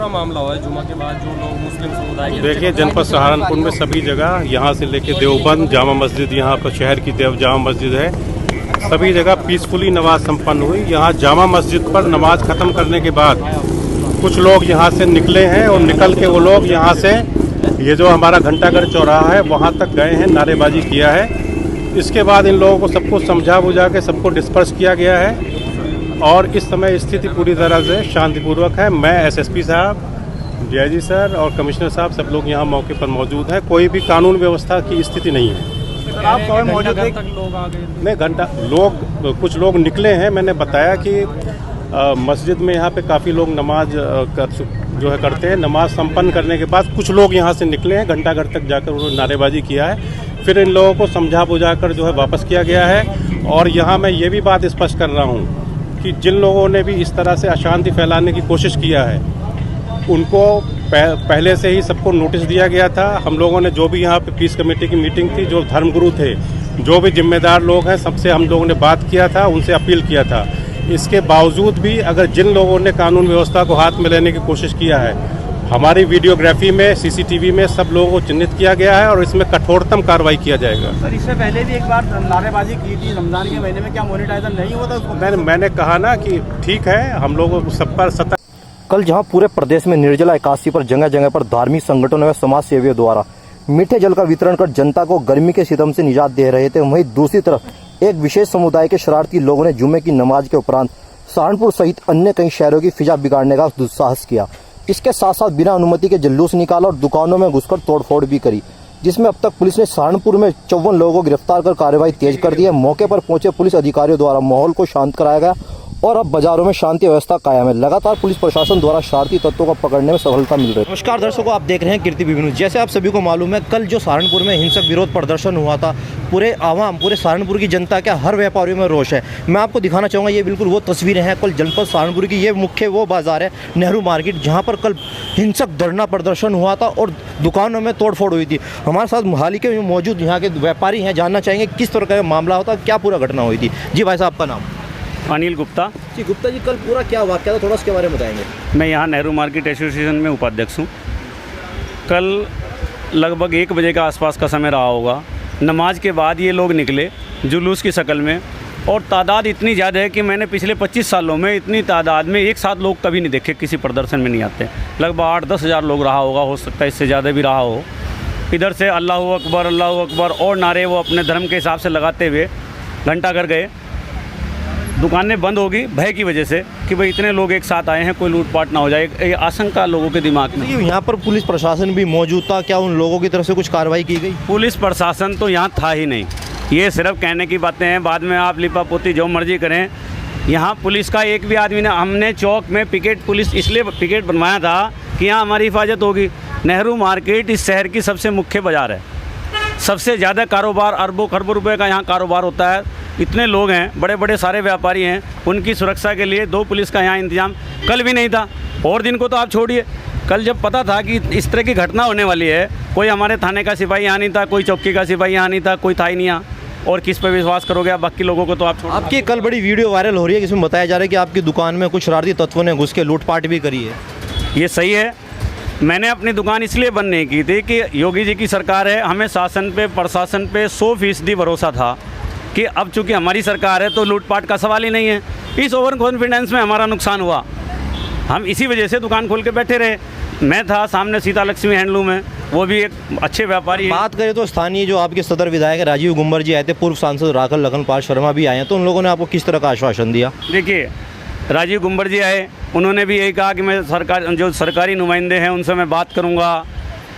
पूरा मामला हुआ है जुमा के बाद जो लोग मुस्लिम समुदाय के देखिए, जनपद सहारनपुर में सभी जगह, यहाँ से लेके देवबंद जामा मस्जिद, यहाँ पर शहर की जामा मस्जिद है, सभी जगह पीसफुली नमाज संपन्न हुई। यहाँ जामा मस्जिद पर नमाज खत्म करने के बाद कुछ लोग यहाँ से निकले हैं और निकल के वो लोग यहाँ से ये जो हमारा घंटाघर चौराहा है वहाँ तक गए हैं, नारेबाजी किया है। इसके बाद इन लोगों को सबको समझा बुझा के सबको डिस्पर्स किया गया है और इस समय स्थिति पूरी तरह से शांतिपूर्वक है। मैं एसएसपी साहब, डीआईजी सर और कमिश्नर साहब सब लोग यहाँ मौके पर मौजूद हैं। कोई भी कानून व्यवस्था की स्थिति नहीं है। आप कब मौजूद थे? लोग आ गए? नहीं, कुछ लोग निकले हैं। मैंने बताया कि मस्जिद में यहाँ पे काफ़ी लोग नमाज करते हैं। नमाज संपन्न करने के बाद कुछ लोग यहाँ से निकले हैं, घंटाघर तक जाकर उन्होंने नारेबाजी किया है। फिर इन लोगों को समझा बुझा कर वापस किया गया है। और यहाँ मैं ये भी बात स्पष्ट कर रहा हूँ कि जिन लोगों ने भी इस तरह से अशांति फैलाने की कोशिश किया है उनको पहले से ही सबको नोटिस दिया गया था। हम लोगों ने जो भी यहाँ पे पीस कमेटी की मीटिंग थी, जो धर्मगुरु थे, जो भी जिम्मेदार लोग हैं, सबसे हम लोगों ने बात किया था, उनसे अपील किया था। इसके बावजूद भी अगर जिन लोगों ने कानून व्यवस्था को हाथ में लेने की कोशिश किया है, हमारी वीडियोग्राफी में, सीसीटीवी में सब लोगों को चिन्हित किया गया है और इसमें कठोरतम कार्रवाई किया जाएगा। सर, इससे पहले भी एक बार नारेबाजी की थी रमजान के महीने में, क्या मोनेटाइजेशन नहीं हुआ था उसको? मैंने कहा ना कि ठीक है, हम लोग सब पर सतर्क। कल जहां पूरे प्रदेश में निर्जला एकादशी पर जगह जगह पर धार्मिक संगठनों व समाज सेवियों द्वारा मीठे जल का वितरण कर जनता को गर्मी के सितम से निजात दे रहे थे, वहीं दूसरी तरफ एक विशेष समुदाय के शरारती लोगों ने जुमे की नमाज के उपरांत सहारनपुर सहित अन्य कई शहरों की फिजा बिगाड़ने का दुस्साहस किया। इसके साथ साथ बिना अनुमति के जुलूस निकाला और दुकानों में घुसकर तोड़फोड़ भी करी, जिसमें अब तक पुलिस ने सहारनपुर में 54 लोगों को गिरफ्तार कर कार्रवाई तेज कर दी है। मौके पर पहुंचे पुलिस अधिकारियों द्वारा माहौल को शांत कराया गया और अब बाजारों में शांति व्यवस्था कायम है। लगातार पुलिस प्रशासन द्वारा शरारती तत्वों को पकड़ने में सफलता मिल रही है। नमस्कार दर्शकों, आप देख रहे हैं कीर्ति वीवी न्यूज़। जैसे आप सभी को मालूम है, कल जो सहारनपुर में हिंसक विरोध प्रदर्शन हुआ था, पूरे सहारनपुर की जनता क्या हर व्यापारियों में रोष है। मैं आपको दिखाना चाहूँगा, ये बिल्कुल वो तस्वीरें हैं कल जनपद सहारनपुर की। ये मुख्य वो बाजार है नेहरू मार्केट, जहाँ पर कल हिंसक धरना प्रदर्शन हुआ था और दुकानों में तोड़फोड़ हुई थी। हमारे साथ मोहाली के मौजूद यहाँ के व्यापारी हैं, जानना चाहेंगे किस तरह का मामला होता, क्या पूरा घटना हुई थी। जी भाई साहब, आपका नाम? अनिल गुप्ता। जी गुप्ता जी, कल पूरा क्या वाक़या था, थोड़ा उसके बारे में बताएंगे। मैं यहाँ नेहरू मार्केट एसोसिएशन में उपाध्यक्ष हूँ। कल लगभग 1 बजे का आसपास का समय रहा होगा। नमाज के बाद ये लोग निकले जुलूस की शक्ल में और तादाद इतनी ज़्यादा है कि मैंने पिछले 25 सालों में इतनी तादाद में एक साथ लोग कभी नहीं देखे, किसी प्रदर्शन में नहीं आते। लगभग 8-10 हज़ार लोग रहा होगा, हो सकता है इससे ज़्यादा भी रहा हो। इधर से अल्लाहू अकबर और नारे वो अपने धर्म के हिसाब से लगाते हुए घंटाघर गए। दुकानें बंद होगी भय की वजह से कि भाई इतने लोग एक साथ आए हैं, कोई लूटपाट ना हो जाए, ये आशंका लोगों के दिमाग में। यहाँ पर पुलिस प्रशासन भी मौजूद था, क्या उन लोगों की तरफ से कुछ कार्रवाई की गई? पुलिस प्रशासन तो यहाँ था ही नहीं, ये सिर्फ कहने की बातें हैं। बाद में आप लिपापोती जो मर्जी करें, यहाँ पुलिस का एक भी आदमी ने, हमने चौक में पिकेट, पुलिस इसलिए पिकेट बनवाया था कि यहाँ हमारी हिफाजत होगी। नेहरू मार्केट इस शहर की सबसे मुख्य बाज़ार है, सबसे ज़्यादा कारोबार, अरबों खरबों रुपए का यहाँ कारोबार होता है। इतने लोग हैं, बड़े बड़े सारे व्यापारी हैं, उनकी सुरक्षा के लिए 2 पुलिस का यहाँ इंतजाम कल भी नहीं था। और दिन को तो आप छोड़िए, कल जब पता था कि इस तरह की घटना होने वाली है, कोई हमारे थाने का सिपाही यहाँ नहीं था, कोई चौकी का सिपाही यहाँ नहीं था, कोई था ही नहीं यहाँ। और किस पर विश्वास करोगे आप, बाकी लोगों को तो आप छोड़ो। आपकी कल बड़ी वीडियो वायरल हो रही है जिसमें बताया जा रहा है कि आपकी दुकान में कुछ शरारती तत्वों ने घुस के लूटपाट भी करी है। ये सही है। मैंने अपनी दुकान इसलिए बंद नहीं की थी कि योगी जी की सरकार है, हमें शासन पे, प्रशासन पे 100% भरोसा था कि अब चूँकि हमारी सरकार है तो लूटपाट का सवाल ही नहीं है। इस ओवर कॉन्फिडेंस में हमारा नुकसान हुआ, हम इसी वजह से दुकान खोल के बैठे रहे। मैं था सामने सीता लक्ष्मी हैंडलूम है, वो भी एक अच्छे व्यापारी। बात करें तो स्थानीय जो आपके सदर विधायक राजीव गुम्बर जी आए थे, पूर्व सांसद राखल लखनपाल शर्मा भी आए हैं, तो उन लोगों ने आपको किस तरह का आश्वासन दिया? देखिए, राजीव गुम्बर जी आए, उन्होंने भी यही कहा कि मैं जो सरकारी नुमाइंदे हैं उनसे मैं बात करूँगा,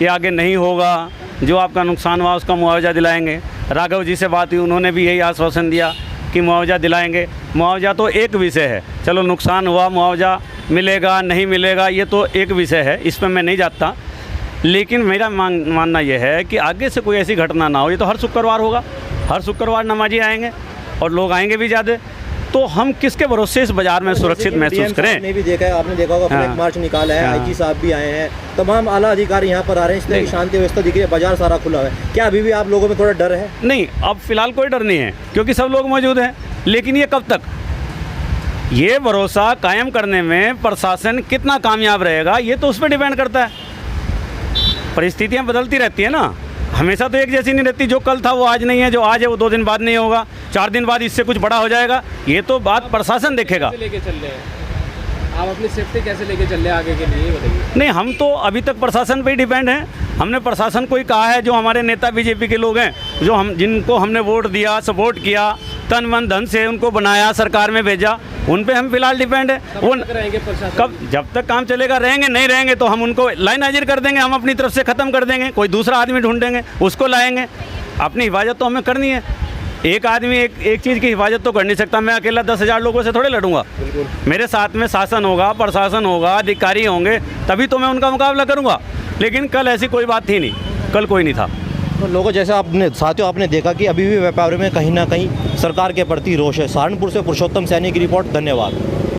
ये आगे नहीं होगा, जो आपका नुकसान हुआ उसका मुआवजा दिलाएंगे। राघव जी से बात हुई, उन्होंने भी यही आश्वासन दिया कि मुआवजा दिलाएंगे। मुआवजा तो एक विषय है, चलो नुकसान हुआ, मुआवजा मिलेगा नहीं मिलेगा ये तो एक विषय है, इस पर मैं नहीं जाता। लेकिन मेरा मानना यह है कि आगे से कोई ऐसी घटना ना हो। ये तो हर शुक्रवार होगा, हर शुक्रवार नमाजी आएंगे और लोग आएंगे भी ज़्यादा, तो हम किसके भरोसे इस बाजार में सुरक्षित महसूस करें? आपने भी देखा है, आपने देखा होगा फ्लैग मार्च निकाला है, आईजी साहब भी आए हैं, तमाम आला अधिकारी यहाँ पर आ रहे हैं, इसलिए शांति व्यवस्था दिख रही है, बाजार सारा खुला है। क्या अभी भी आप लोगों में थोड़ा डर है? नहीं, अब फिलहाल कोई डर नहीं है क्योंकि सब लोग मौजूद हैं। लेकिन ये कब तक? ये भरोसा कायम करने में प्रशासन कितना कामयाब रहेगा, ये तो उस पर डिपेंड करता है। परिस्थितियाँ बदलती रहती है ना, हमेशा तो एक जैसी नहीं रहती। जो कल था वो आज नहीं है, जो आज है वो 2 दिन बाद नहीं होगा, 4 दिन बाद इससे कुछ बड़ा हो जाएगा। ये तो बात प्रशासन देखेगा। लेके चल रहे हैं आप अपनी सेफ्टी कैसे लेके चल रहे हैं आगे के लिए, ये बताइए। नहीं, हम तो अभी तक प्रशासन पे ही डिपेंड हैं। हमने प्रशासन को ही कहा है, जो हमारे नेता बीजेपी के लोग हैं, जो हम जिनको हमने वोट दिया, सपोर्ट किया, तन मन धन से उनको बनाया, सरकार में भेजा, उन पे हम फिलहाल डिपेंड है। वो रहेंगे प्रशासन कब, जब तक काम चलेगा रहेंगे, नहीं रहेंगे तो हम उनको लाइन हाजिर कर देंगे, हम अपनी तरफ से ख़त्म कर देंगे, कोई दूसरा आदमी ढूंढेंगे, उसको लाएंगे। अपनी हिफाजत तो हमें करनी है। एक आदमी एक चीज़ की हिफाजत तो कर नहीं सकता। मैं अकेला 10,000 लोगों से थोड़े लड़ूंगा। मेरे साथ में शासन होगा, प्रशासन होगा, अधिकारी होंगे, तभी तो मैं उनका मुकाबला करूंगा। लेकिन कल ऐसी कोई बात थी नहीं, कल कोई नहीं था। तो लोगों जैसे आपने साथियों आपने देखा कि अभी भी व्यापारियों में कहीं ना कहीं सरकार के प्रति रोष है। सहारनपुर से पुरुषोत्तम सैनी की रिपोर्ट। धन्यवाद।